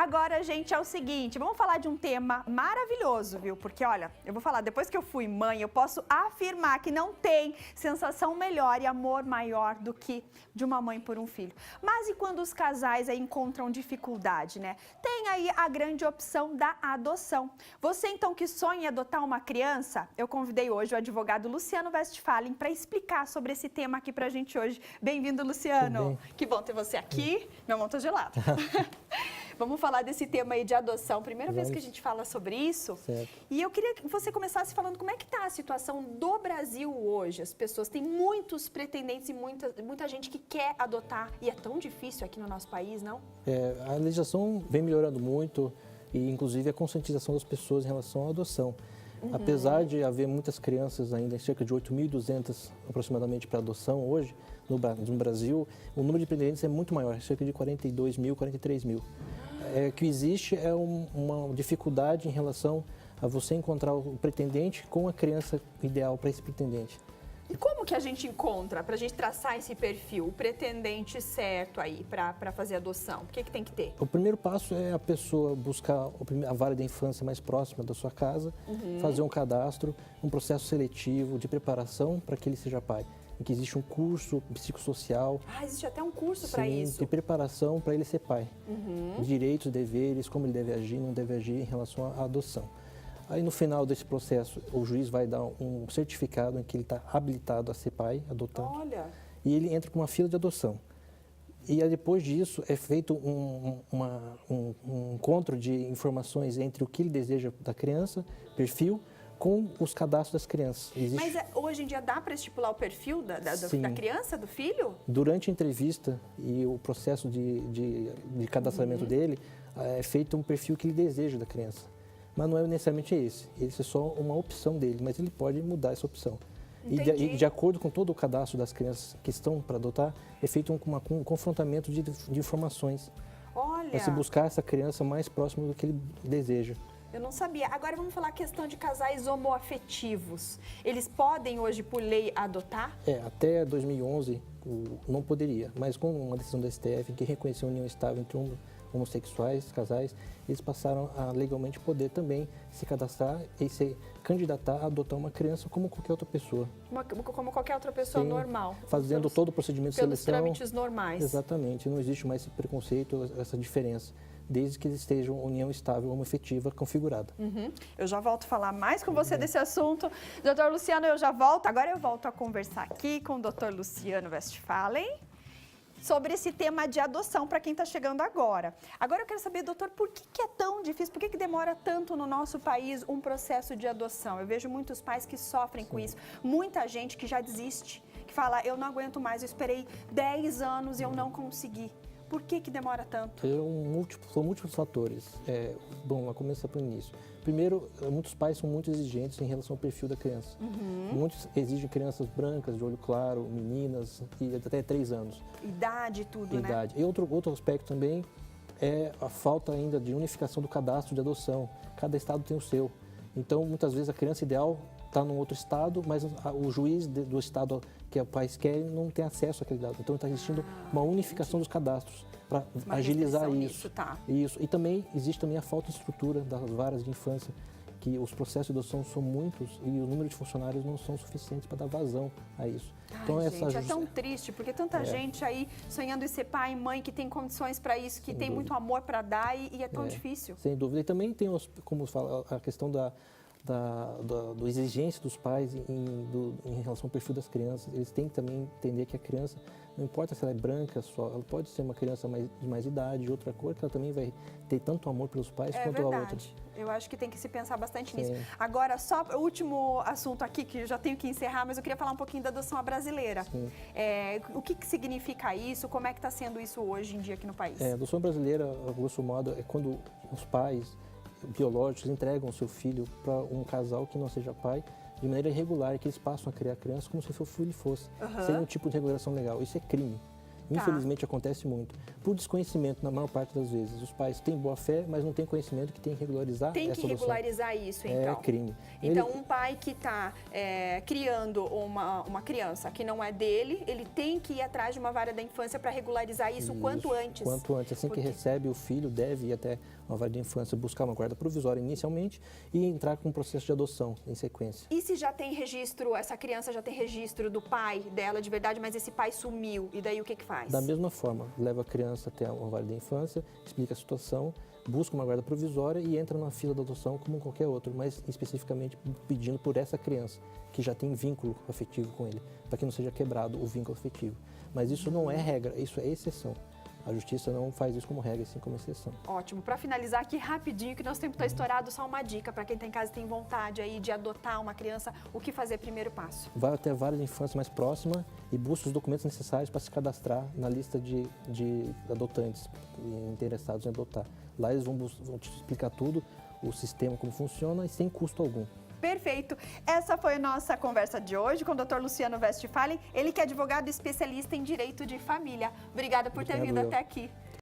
Agora, gente, é o seguinte, vamos falar de um tema maravilhoso, viu? Porque, olha, eu vou falar, depois que eu fui mãe, eu posso afirmar que não tem sensação melhor e amor maior do que de uma mãe por um filho. Mas e quando os casais aí encontram dificuldade, né? Tem aí a grande opção da adoção. Você, então, que sonha em adotar uma criança, eu convidei hoje o advogado Luciano Westphalen para explicar sobre esse tema aqui pra gente hoje. Bem-vindo, Luciano. Que bom ter você aqui. Minha mão tá gelada. Vamos falar desse tema aí de adoção. Primeira vez que a gente fala sobre isso. Certo. E eu queria que você começasse falando como é que está a situação do Brasil hoje. As pessoas têm muitos pretendentes e muita gente que quer adotar. E é tão difícil aqui no nosso país, não? A legislação vem melhorando muito e, inclusive, a conscientização das pessoas em relação à adoção. Apesar de haver muitas crianças ainda, cerca de 8.200 aproximadamente para adoção hoje no Brasil, o número de pretendentes é muito maior, cerca de 42 mil, 43 mil. O que existe é uma dificuldade em relação a você encontrar o pretendente com a criança ideal para esse pretendente. E como que a gente encontra, para a gente traçar esse perfil, o pretendente certo aí para fazer adoção? O que tem que ter? O primeiro passo é a pessoa buscar a vara da infância mais próxima da sua casa, fazer um cadastro, um processo seletivo de preparação para que ele seja pai. Em que existe um curso psicossocial. Ah, existe até um curso para isso? De preparação para ele ser pai. Direitos, deveres, como ele deve agir, não deve agir em relação à adoção. Aí no final desse processo, o juiz vai dar um certificado em que ele está habilitado a ser pai, adotante. Olha! E ele entra para uma fila de adoção. E aí, depois disso é feito um encontro de informações entre o que ele deseja da criança, perfil, com os cadastros das crianças. Mas hoje em dia dá para estipular o perfil da criança, do filho? Durante a entrevista e o processo de cadastramento dele, é feito um perfil que ele deseja da criança. Mas não é necessariamente esse. Esse é só uma opção dele, mas ele pode mudar essa opção. E de acordo com todo o cadastro das crianças que estão para adotar, é feito um confrontamento de informações. Olha! Para se buscar essa criança mais próxima do que ele deseja. Eu não sabia. Agora vamos falar a questão de casais homoafetivos. Eles podem hoje, por lei, adotar? Até 2011 não poderia, mas com uma decisão do STF que reconheceu a união estável entre homossexuais, casais, eles passaram a legalmente poder também se cadastrar e se candidatar a adotar uma criança como qualquer outra pessoa. Como qualquer outra pessoa normal. Fazendo todo o procedimento de seleção. Pelos trâmites normais. Exatamente, não existe mais esse preconceito, essa diferença, desde que eles estejam união estável, homoafetiva configurada. Eu já volto a falar mais com você desse assunto. Doutor Luciano, eu já volto. Agora eu volto a conversar aqui com o doutor Luciano Westphalen sobre esse tema de adoção para quem está chegando agora. Agora eu quero saber, doutor, por que é tão difícil, por que demora tanto no nosso país um processo de adoção? Eu vejo muitos pais que sofrem com isso, muita gente que já desiste, que fala, eu não aguento mais, eu esperei 10 anos e eu não consegui. Por que demora tanto? São múltiplos fatores. Bom, vamos começar pelo início. Primeiro, muitos pais são muito exigentes em relação ao perfil da criança. Muitos exigem crianças brancas, de olho claro, meninas, e até 3 anos. Idade e tudo, né? Idade. E outro aspecto também é a falta ainda de unificação do cadastro de adoção. Cada estado tem o seu. Então, muitas vezes, a criança ideal está num outro estado, mas o juiz do estado que o pai quer não tem acesso àquele dado. Então, está existindo uma unificação dos cadastros para agilizar isso. Isso. E também existe também a falta de estrutura das varas de infância, que os processos de adoção são muitos e o número de funcionários não são suficientes para dar vazão a isso. Então, gente, é tão triste, porque tanta gente aí sonhando em ser pai e mãe, que tem condições para isso, que tem muito amor para dar e é tão difícil. Sem dúvida. E também tem, como fala, a questão da exigência dos pais em relação ao perfil das crianças. Eles têm que também entender que a criança, não importa se ela é branca só, ela pode ser uma criança de mais idade, de outra cor, que ela também vai ter tanto amor pelos pais quanto a outra. Eu acho que tem que se pensar bastante nisso. Agora, só o último assunto aqui, que eu já tenho que encerrar, mas eu queria falar um pouquinho da adoção à brasileira. O que significa isso? Como é que está sendo isso hoje em dia aqui no país? A adoção brasileira, a grosso modo, é quando os pais biológicos entregam o seu filho para um casal que não seja pai de maneira irregular, e que eles passam a criar a criança como se o seu filho fosse, sem nenhum tipo de regulação legal. Isso é crime. Infelizmente acontece muito. Por desconhecimento, na maior parte das vezes. Os pais têm boa fé, mas não têm conhecimento que tem que regularizar essa adoção. Tem que regularizar isso, então. É crime. Então, um pai que está criando uma criança que não é dele, ele tem que ir atrás de uma vara da infância para regularizar isso o quanto antes. Quanto antes. Assim que recebe o filho, deve ir até uma vara da infância, buscar uma guarda provisória inicialmente e entrar com um processo de adoção em sequência. E se já tem registro, essa criança já tem registro do pai dela de verdade, mas esse pai sumiu, e daí o que faz? Da mesma forma, leva a criança até uma vara da infância, explica a situação, busca uma guarda provisória e entra na fila da adoção como qualquer outro, mas especificamente pedindo por essa criança, que já tem vínculo afetivo com ele, para que não seja quebrado o vínculo afetivo. Mas isso não é regra, isso é exceção. A justiça não faz isso como regra, sim como exceção. Ótimo. Para finalizar aqui rapidinho, que nosso tempo está estourado, só uma dica para quem está em casa e tem vontade aí de adotar uma criança, o que fazer primeiro passo? Vai até a vara de infância mais próxima e busca os documentos necessários para se cadastrar na lista de adotantes interessados em adotar. Lá eles vão te explicar tudo, o sistema, como funciona e sem custo algum. Perfeito. Essa foi a nossa conversa de hoje com o Dr. Luciano Westphalen, ele que é advogado especialista em direito de família. Obrigada por ter vindo até aqui.